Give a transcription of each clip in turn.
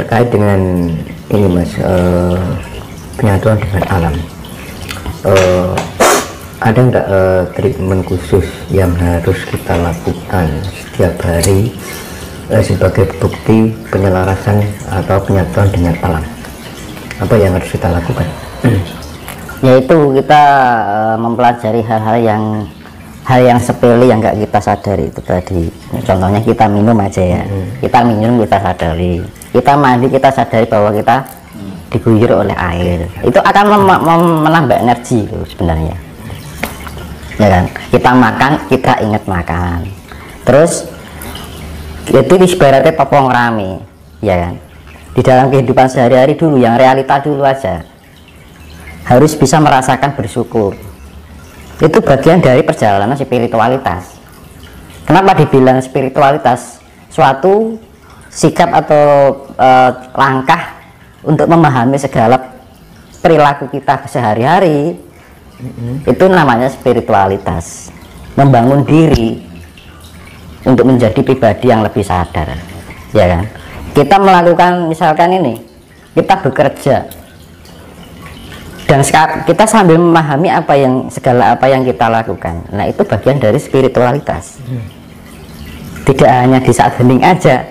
terkait dengan ini Mas, penyatuan dengan alam, ada nggak treatment khusus yang harus kita lakukan setiap hari sebagai bukti penyelarasan atau penyatuan dengan alam? Apa yang harus kita lakukan? Yaitu kita mempelajari hal yang sepele yang nggak kita sadari itu tadi. Contohnya kita minum aja ya, kita minum kita sadari, kita mandi kita sadari bahwa kita diguyur oleh air, itu akan menambah energi itu sebenarnya, ya kan. Kita makan kita ingat makan, terus itu ibaratnya topong rame, ya kan. Di dalam kehidupan sehari-hari dulu, yang realita dulu aja, harus bisa merasakan bersyukur. Itu bagian dari perjalanan spiritualitas. Kenapa dibilang spiritualitas? Suatu sikap atau langkah untuk memahami segala perilaku kita sehari-hari, itu namanya spiritualitas. Membangun diri untuk menjadi pribadi yang lebih sadar, ya kan. Kita melakukan misalkan ini, kita bekerja dan kita sambil memahami segala apa yang kita lakukan. Nah, itu bagian dari spiritualitas. Tidak hanya di saat hening aja.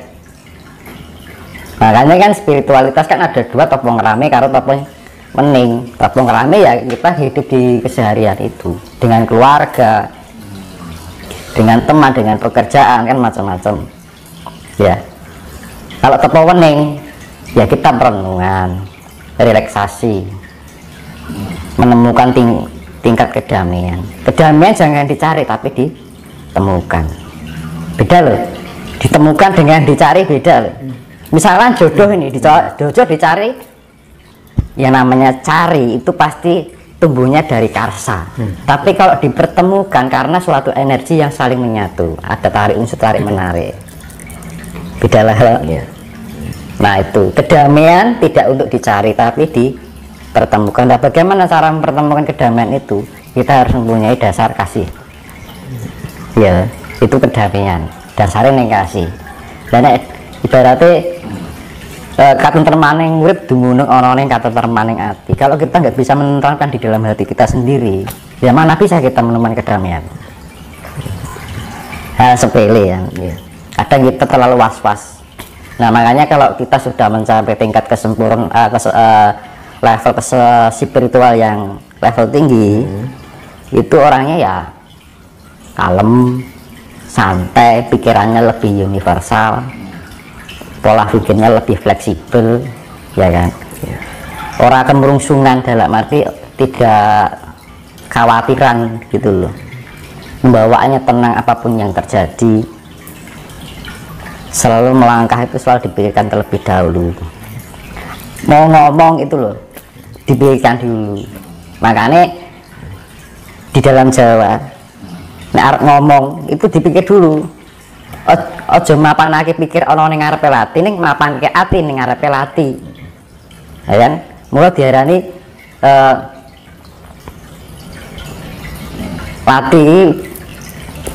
Makanya kan spiritualitas kan ada dua, topong rame karo topong mening. Topong rame ya kita hidup di keseharian itu, dengan keluarga, dengan teman, dengan pekerjaan, kan macam-macam ya. Kalau topong mening ya kita perenungan, relaksasi, menemukan tingkat kedamaian. Kedamaian jangan dicari tapi ditemukan. Beda loh, ditemukan dengan dicari beda loh. Misalnya jodoh ini, jodoh dicari, yang namanya cari itu pasti tumbuhnya dari karsa. Tapi kalau dipertemukan karena suatu energi yang saling menyatu, ada tarik unsur tarik menarik, beda lah ya. Nah, itu kedamaian tidak untuk dicari tapi dipertemukan. Nah, bagaimana cara mempertemukan kedamaian itu? Kita harus mempunyai dasar kasih, ya, itu kedamaian, dasarnya yang kasih. Dan ibaratnya katentremaning urip dumunung ana ning katentremaning ati. Kalau kita nggak bisa menenteramkan di dalam hati kita sendiri, ya mana bisa kita menemukan kedamaian? Hal sepele ya. Kadang kita terlalu was-was. Nah, makanya kalau kita sudah mencapai tingkat kesempurnaan, level spiritual yang level tinggi, itu orangnya ya kalem, santai, pikirannya lebih universal, pola pikirnya lebih fleksibel, ya kan. Orang kemerungsungan dalam arti tidak khawatiran gitu loh, membawaannya tenang apapun yang terjadi, selalu melangkah itu selalu dipikirkan terlebih dahulu. Mau ngomong itu loh dipikirkan dulu. Makanya di dalam Jawa nek arep ngomong itu dipikir dulu. Ojo mapanake pikir ana ning ngarepe lati, ning mapanke ati ning ngarepe lati. Ya kan? Mula diarani lati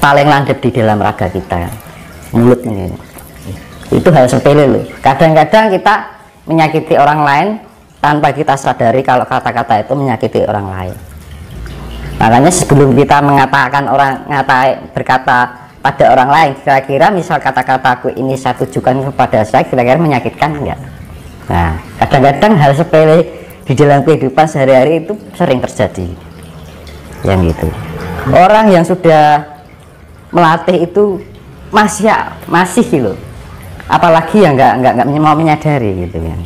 paling landep di dalam raga kita. Mulut ini. Itu hal sepele loh. Kadang-kadang kita menyakiti orang lain tanpa kita sadari kalau kata-kata itu menyakiti orang lain. Makanya sebelum kita mengatakan berkata pada orang lain, kira-kira misal kata-kataku ini saya tujukan kepada saya, kira-kira menyakitkan enggak? Nah, kadang-kadang hal sepele di dalam kehidupan sehari-hari itu sering terjadi yang gitu. Orang yang sudah melatih itu masih gitu, apalagi yang nggak mau menyadari gitu kan.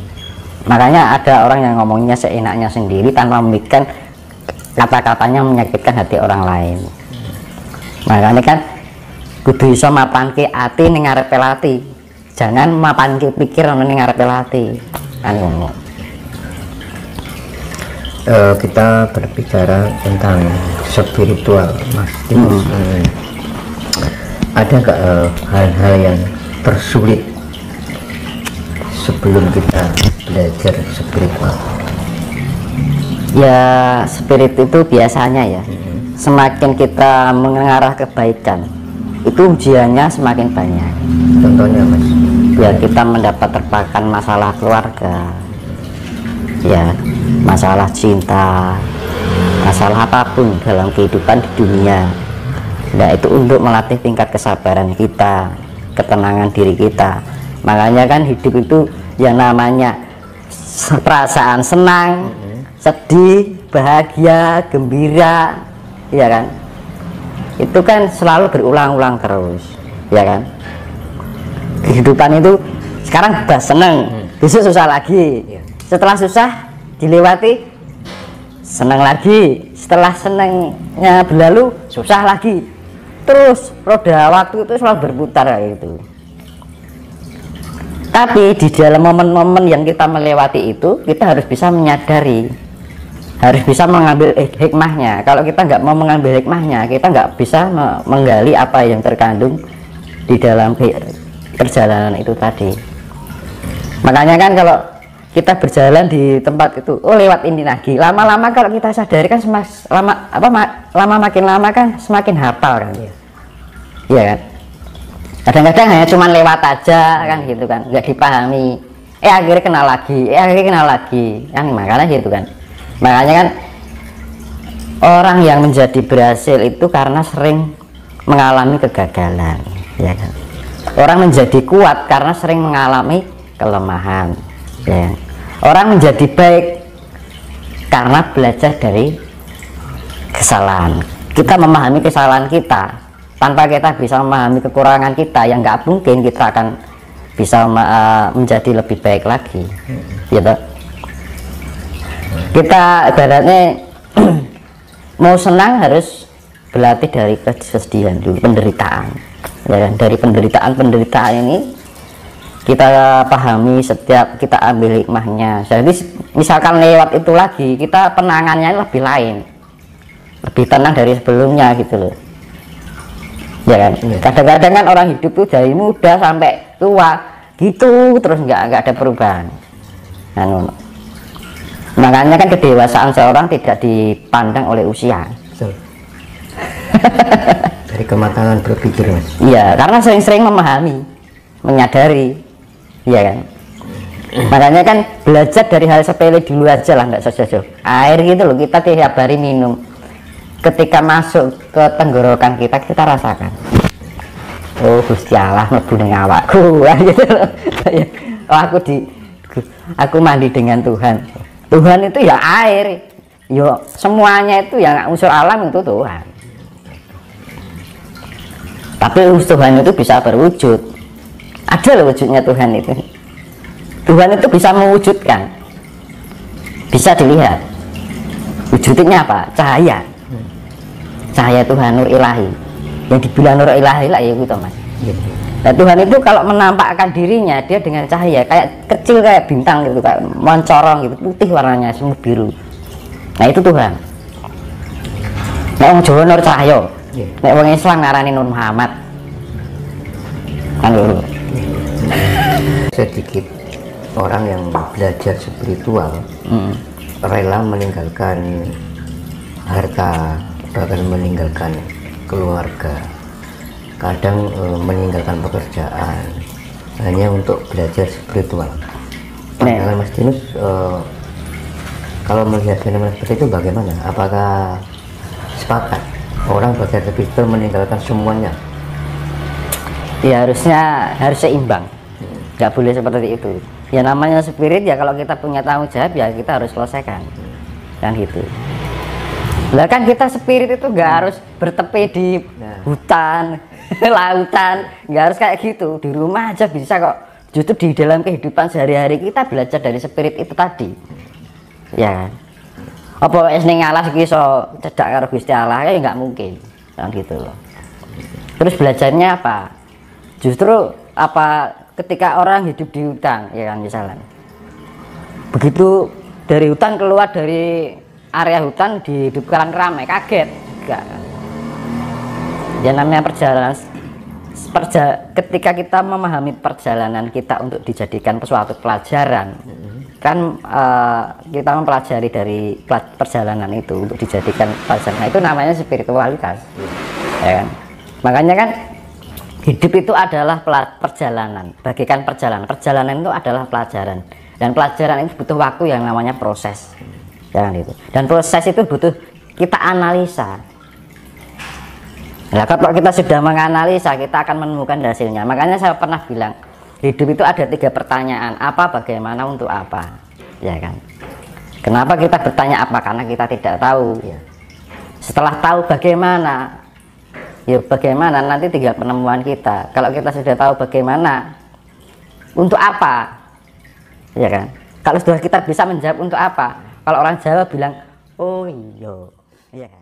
Makanya ada orang yang ngomongnya seenaknya sendiri tanpa memikirkan kata-katanya menyakitkan hati orang lain. Makanya kan kudu iso mapanke ati ning ngarepe lati, jangan mapanke pikir ana ning ngarepe lati. Kan ngono. Kita berbicara tentang spiritual, Mas. Ada nggak hal-hal yang tersulit sebelum kita belajar spiritual? Ya, spirit itu biasanya ya, semakin kita mengarah kebaikan, itu ujiannya semakin banyak. Contohnya, Mas? ya kita mendapat terpakan masalah keluarga, ya masalah cinta, masalah apapun dalam kehidupan di dunia. Nah itu untuk melatih tingkat kesabaran kita, ketenangan diri kita. Makanya kan hidup itu yang namanya perasaan senang, sedih, bahagia, gembira, ya kan, itu kan selalu berulang-ulang terus, ya kan. Kehidupan itu sekarang bah seneng, besok susah lagi, setelah susah dilewati senang lagi, setelah senangnya berlalu susah lagi, terus roda waktu itu selalu berputar kayak gitu. Tapi di dalam momen-momen yang kita melewati itu, kita harus bisa menyadari, harus bisa mengambil hikmahnya. Kalau kita nggak mau mengambil hikmahnya, kita nggak bisa menggali apa yang terkandung di dalam perjalanan itu tadi. Makanya kan kalau kita berjalan di tempat itu, oh lewat ini lagi, lama-lama kalau kita sadari kan makin lama kan semakin hafal kan, iya kan. Kadang-kadang hanya cuman lewat aja kan gitu kan, nggak dipahami, akhirnya kenal lagi kan. Makanya gitu kan, makanya kan orang yang menjadi berhasil itu karena sering mengalami kegagalan, ya kan. Orang menjadi kuat karena sering mengalami kelemahan, ya kan? Orang menjadi baik karena belajar dari kesalahan. Kita memahami kesalahan kita. Tanpa kita bisa memahami kekurangan kita, yang nggak mungkin kita akan bisa menjadi lebih baik lagi, gitu. Kita ibaratnya mau senang harus berlatih dari kesedihan dulu, penderitaan, ya kan? Dari penderitaan ini kita pahami, setiap kita ambil hikmahnya. Jadi misalkan lewat itu lagi, kita penangannya lebih lain, lebih tenang dari sebelumnya gitu loh. Ya kan, kadang-kadang kan orang hidup tuh dari muda sampai tua gitu terus nggak ada perubahan. Nah, makanya kan kedewasaan seorang tidak dipandang oleh usia. Dari kematangan berpikir, Mas. Iya, karena sering-sering memahami, menyadari, ya kan. Makanya kan belajar dari hal sepele dulu aja lah, nggak jauh-jauh. Air gitu loh, kita tiap hari minum. Ketika masuk ke tenggorokan kita rasakan, oh Gusti Allah mlebu ning awakku gitu loh. Oh, aku mandi dengan Tuhan. Tuhan itu ya air, yo semuanya itu yang unsur alam itu Tuhan. Tapi Tuhan itu bisa berwujud, ada loh wujudnya Tuhan itu. Tuhan itu bisa mewujudkan, bisa dilihat. Wujudnya apa? Cahaya. Cahaya Tuhan, nur ilahi. Yang dibilang nur ilahi lah ya gitu, Mas. Nah, Tuhan itu kalau menampakkan dirinya, dia dengan cahaya kayak kecil, kayak bintang gitu, kayak mencorong gitu, putih warnanya, semu biru. Nah itu Tuhan. Nek wong Jawa nur cahaya, nek wong Islam ngarani Nur Muhammad. Kan lho. Sedikit orang yang belajar spiritual rela meninggalkan harta, bahkan meninggalkan keluarga, kadang meninggalkan pekerjaan hanya untuk belajar spiritual. Pandangan Mas Dinus kalau melihat fenomena seperti itu bagaimana? Apakah sepakat orang belajar spiritual meninggalkan semuanya? Ya harus seimbang, nggak boleh seperti itu. Ya namanya spirit ya, kalau kita punya tanggung jawab ya kita harus selesaikan, kan gitu. Lah kan kita spirit itu nggak harus bertepi di hutan, lautan, nggak harus kayak gitu. Di rumah aja bisa kok. Justru di dalam kehidupan sehari-hari kita belajar dari spirit itu tadi. Ya. Apa wis ning alas iki iso cedak karo Gusti Allah ya nggak mungkin. Kan gitu loh. Terus belajarnya apa? Justru apa ketika orang hidup di hutan, ya kan misalnya. Begitu dari hutan keluar dari area hutan dihidupkan ramai, kaget enggak. Ya namanya perjalanan, ketika kita memahami perjalanan kita untuk dijadikan suatu pelajaran, kan kita mempelajari dari perjalanan itu untuk dijadikan pelajaran, itu namanya spiritualitas, ya kan. Makanya kan Hidup itu adalah perjalanan, bagikan perjalanan. Perjalanan itu adalah pelajaran, dan pelajaran itu butuh waktu yang namanya proses, jangan itu. Dan proses itu butuh kita analisa. Nah, kalau kita sudah menganalisa, kita akan menemukan hasilnya. Makanya saya pernah bilang, hidup itu ada 3 pertanyaan: apa, bagaimana, untuk apa, ya kan? Kenapa kita bertanya apa? Karena kita tidak tahu. Setelah tahu bagaimana, ya bagaimana nanti tinggal penemuan kita. Kalau kita sudah tahu bagaimana, untuk apa, ya kan? Kalau sudah kita bisa menjawab untuk apa, kalau orang Jawa bilang oh iya, iya kan?